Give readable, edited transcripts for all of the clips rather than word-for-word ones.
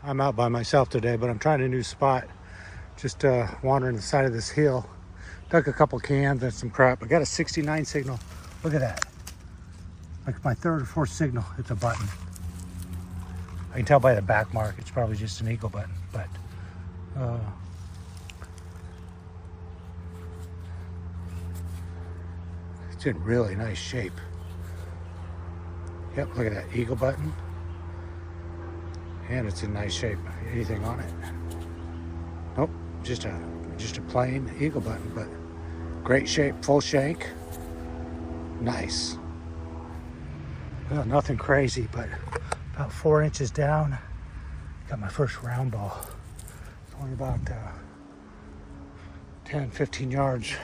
I'm out by myself today, but I'm trying a new spot. Just wandering the side of this hill. Dug a couple cans and some crap. I got a 69 signal. Look at that. Like my third or fourth signal, it's a button. I can tell by the back mark, it's probably just an eagle button, but it's in really nice shape. Yep, look at that eagle button. And it's in nice shape. Anything on it? Nope, just a plain eagle button, but great shape, full shank. Nice. Well, nothing crazy, but about 4 inches down. Got my first round ball. It's only about 10, 15 yards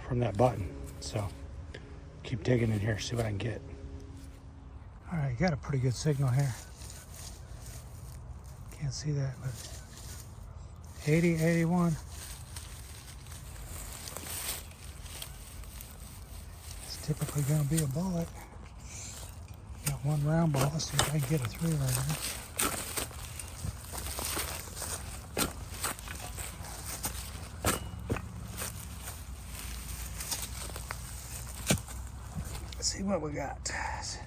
from that button. So keep digging in here, see what I can get. All right, got a pretty good signal here. Can't see that, but 80, 81. It's typically gonna be a bullet. Got one round ball. Let's see if I can get a 3 right now. Let's see what we got. It's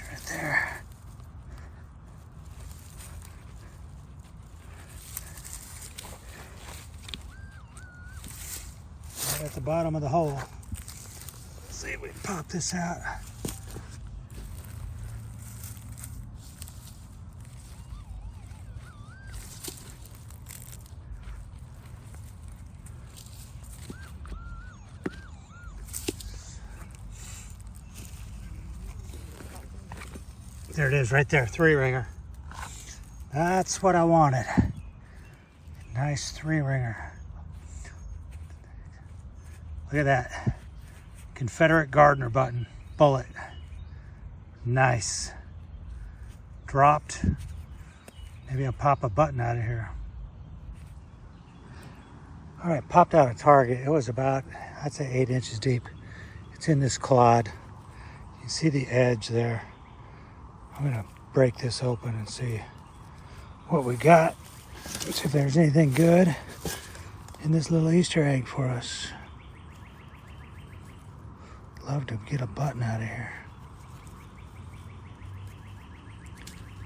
right there. Right at the bottom of the hole. Let's see if we can pop this out. There it is right there, 3-ringer. That's what I wanted. Nice 3-ringer. Look at that. Confederate Gardner button, bullet. Nice. Dropped. Maybe I'll pop a button out of here. All right, popped out a target. It was about, I'd say 8 inches deep. It's in this clod. You see the edge there. I'm gonna break this open and see what we got. See if there's anything good in this little Easter egg for us. Love to get a button out of here.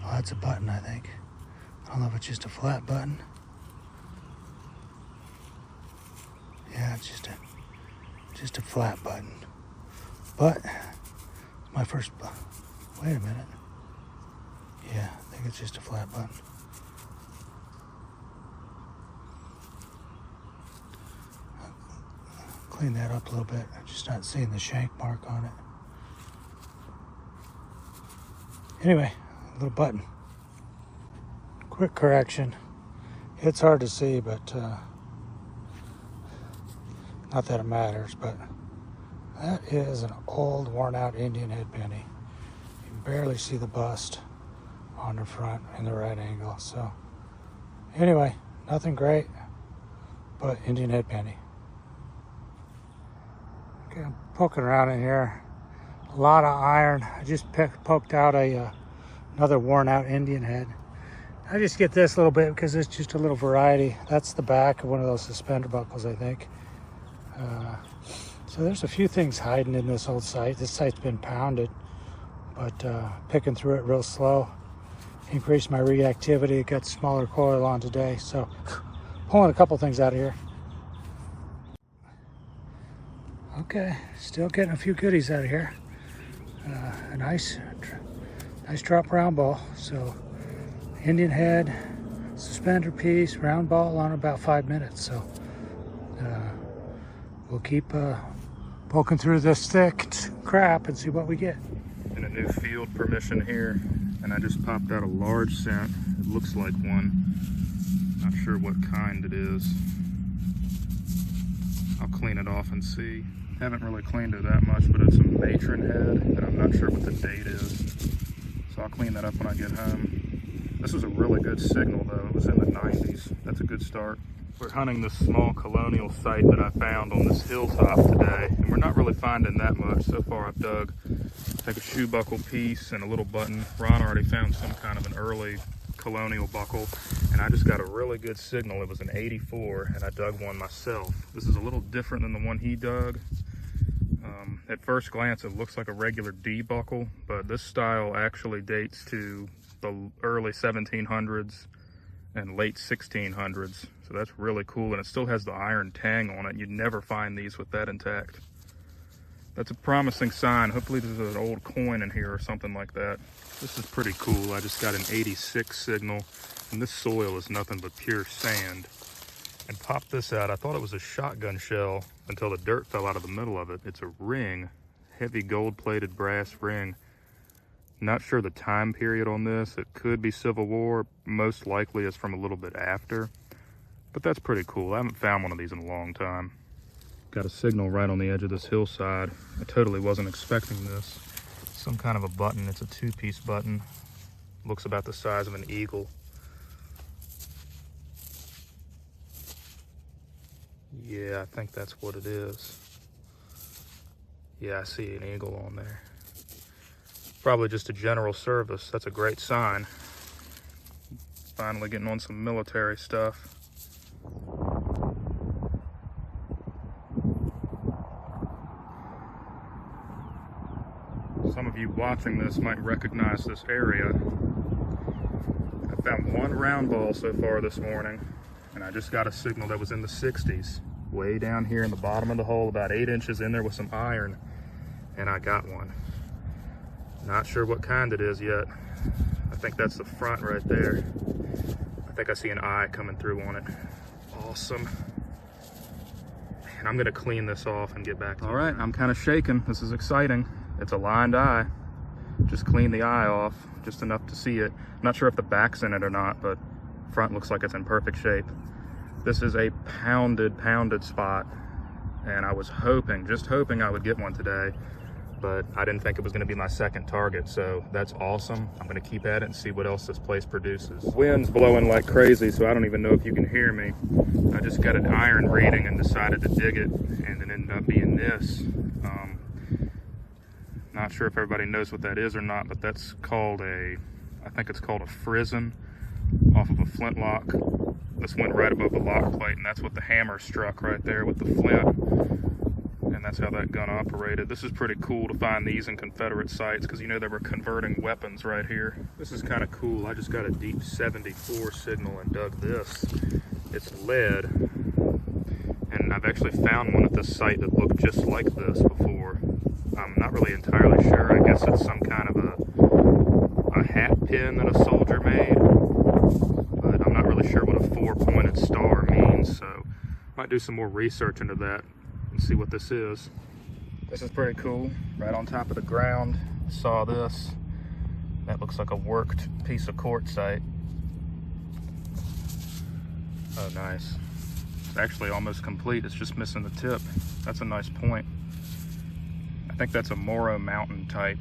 Oh, that's a button, I think. I don't know if it's just a flat button. Yeah, it's just a flat button. But it's my first. Wait a minute. Yeah, I think it's just a flat button. Clean that up a little bit. I'm just not seeing the shank mark on it. Anyway, a little button. Quick correction. It's hard to see, but not that it matters, but that is an old, worn-out Indian head penny. You can barely see the bust on the front in the right angle. So anyway, nothing great, but Indian head penny. Okay, I'm poking around in here. A lot of iron. I just poked out another worn out Indian head. I just get this little bit because it's just a little variety. That's the back of one of those suspender buckles, I think. So there's a few things hiding in this old site. This site's been pounded, but picking through it real slow. Increased my reactivity. It got smaller coil on today, so pulling a couple things out of here. Okay, still getting a few goodies out of here. A nice drop round ball. So Indian head, suspender piece, round ball on about 5 minutes. So we'll keep poking through this thick crap and see what we get. In a new field permission here, and I just popped out a large scent. It looks like one. Not sure what kind it is. I'll clean it off and see. Haven't really cleaned it that much, but it's a matron head, and I'm not sure what the date is. So I'll clean that up when I get home. This was a really good signal though. It was in the 90s. That's a good start. We're hunting this small colonial site that I found on this hilltop today, and we're not really finding that much. So far I've dug like a shoe buckle piece and a little button. Ron already found some kind of an early colonial buckle, and I just got a really good signal. It was an 84, and I dug one myself. This is a little different than the one he dug. At first glance it looks like a regular D buckle, but this style actually dates to the early 1700s and late 1600s, so that's really cool, and it still has the iron tang on it. You'd never find these with that intact. That's a promising sign. Hopefully there's an old coin in here or something like that. This is pretty cool. I just got an 86 signal, and this soil is nothing but pure sand. And popped this out. I thought it was a shotgun shell until the dirt fell out of the middle of it. It's a ring, heavy gold-plated brass ring. Not sure the time period on this. It could be Civil War. Most likely it's from a little bit after. But that's pretty cool. I haven't found one of these in a long time. Got a signal right on the edge of this hillside. I totally wasn't expecting this. Some kind of a button. It's a two-piece button. Looks about the size of an eagle. Yeah, I think that's what it is. Yeah, I see an eagle on there. Probably just a general service. That's a great sign. Finally getting on some military stuff. Some of you watching this might recognize this area. I found one round ball so far this morning, and I just got a signal that was in the 60s. Way down here in the bottom of the hole, about 8 inches in there with some iron, and I got one. Not sure what kind it is yet. I think that's the front right there. I think I see an eye coming through on it. Awesome. And I'm gonna clean this off and get back to it. All right, I'm kind of shaking. This is exciting. It's a lined eye. Just clean the eye off, just enough to see it. I'm not sure if the back's in it or not, but front looks like it's in perfect shape. This is a pounded spot, and I was hoping, just hoping I would get one today, but I didn't think it was gonna be my second target, so that's awesome. I'm gonna keep at it and see what else this place produces. Wind's blowing like crazy, so I don't even know if you can hear me. I just got an iron reading and decided to dig it, and it ended up being this. Not sure if everybody knows what that is or not, but that's called I think it's called a frizzen off of a flintlock. This went right above the lock plate, and that's what the hammer struck right there with the flint. And that's how that gun operated. This is pretty cool to find these in Confederate sites, because you know they were converting weapons right here. This is kind of cool. I just got a deep 74 signal and dug this. It's lead, and I've actually found one at this site that looked just like this before. I'm not really entirely sure. I guess it's some kind of a hat pin that a soldier made, but I'm not really sure what a 4-pointed star means, so might do some more research into that and see what this is. This is pretty cool. Right on top of the ground, saw this. That looks like a worked piece of quartzite. Oh, nice. It's actually almost complete. It's just missing the tip. That's a nice point. I think that's a Moro Mountain type.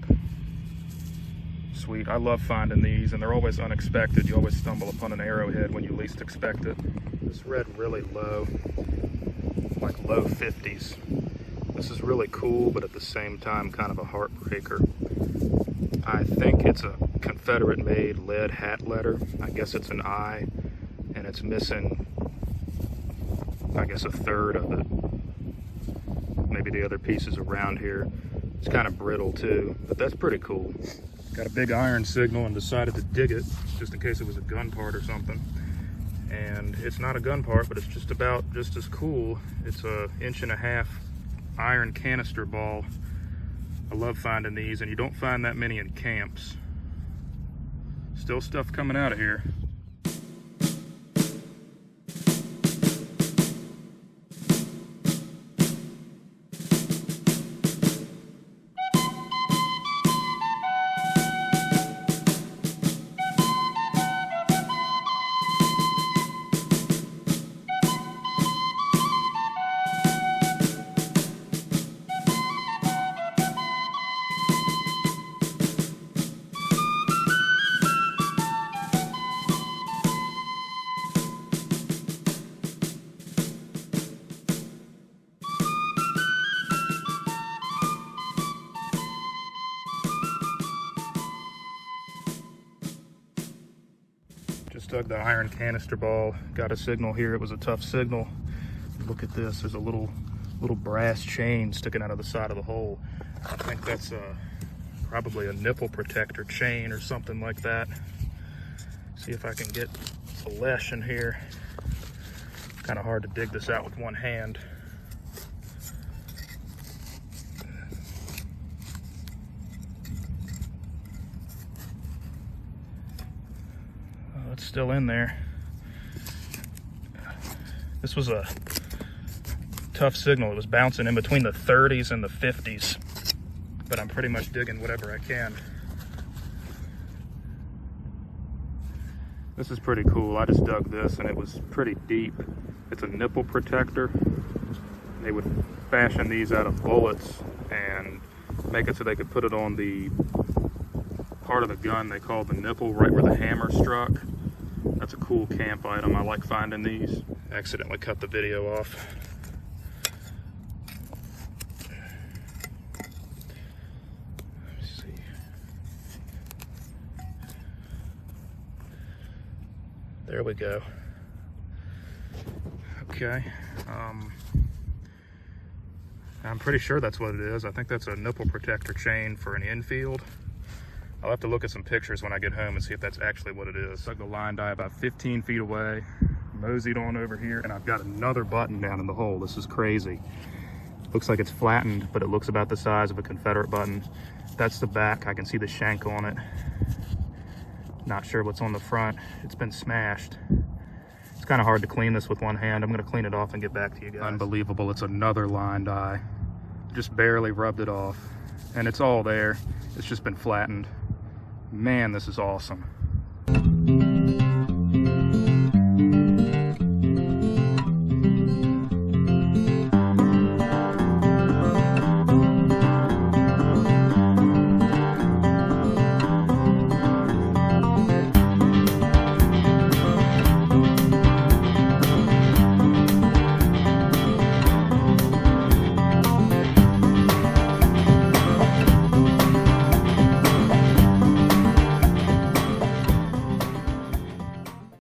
Sweet. I love finding these, and they're always unexpected. You always stumble upon an arrowhead when you least expect it. This read really low, like low 50s. This is really cool, but at the same time kind of a heartbreaker. I think it's a Confederate-made lead hat letter. I guess it's an I, and it's missing, I guess, a third of it. Maybe the other pieces around here. It's kind of brittle too, but that's pretty cool. Got a big iron signal and decided to dig it just in case it was a gun part or something. And it's not a gun part, but it's just about just as cool. It's a 1.5-inch iron canister ball. I love finding these, and you don't find that many in camps. Still stuff coming out of here. Just dug the iron canister ball, got a signal here. It was a tough signal. Look at this, there's a little brass chain sticking out of the side of the hole. I think that's probably a nipple protector chain or something like that. See if I can get a lesh in here. Kind of hard to dig this out with one hand. Oh, it's still in there. This was a tough signal. It was bouncing in between the 30s and the 50s, but I'm pretty much digging whatever I can. This is pretty cool. I just dug this and it was pretty deep. It's a nipple protector. They would fashion these out of bullets and make it so they could put it on the part of the gun they call the nipple, right where the hammer struck. That's a cool camp item. I like finding these. Accidentally cut the video off. There we go. Okay. I'm pretty sure that's what it is. I think that's a nipple protector chain for an infield. I'll have to look at some pictures when I get home and see if that's actually what it is. Dug the line die about 15 feet away, moseyed on over here, and I've got another button down in the hole. This is crazy. Looks like it's flattened, but it looks about the size of a Confederate button. That's the back. I can see the shank on it. Not sure what's on the front. It's been smashed. It's kind of hard to clean this with one hand. I'm going to clean it off and get back to you guys. Unbelievable. It's another line die. Just barely rubbed it off. And it's all there. It's just been flattened. Man, this is awesome.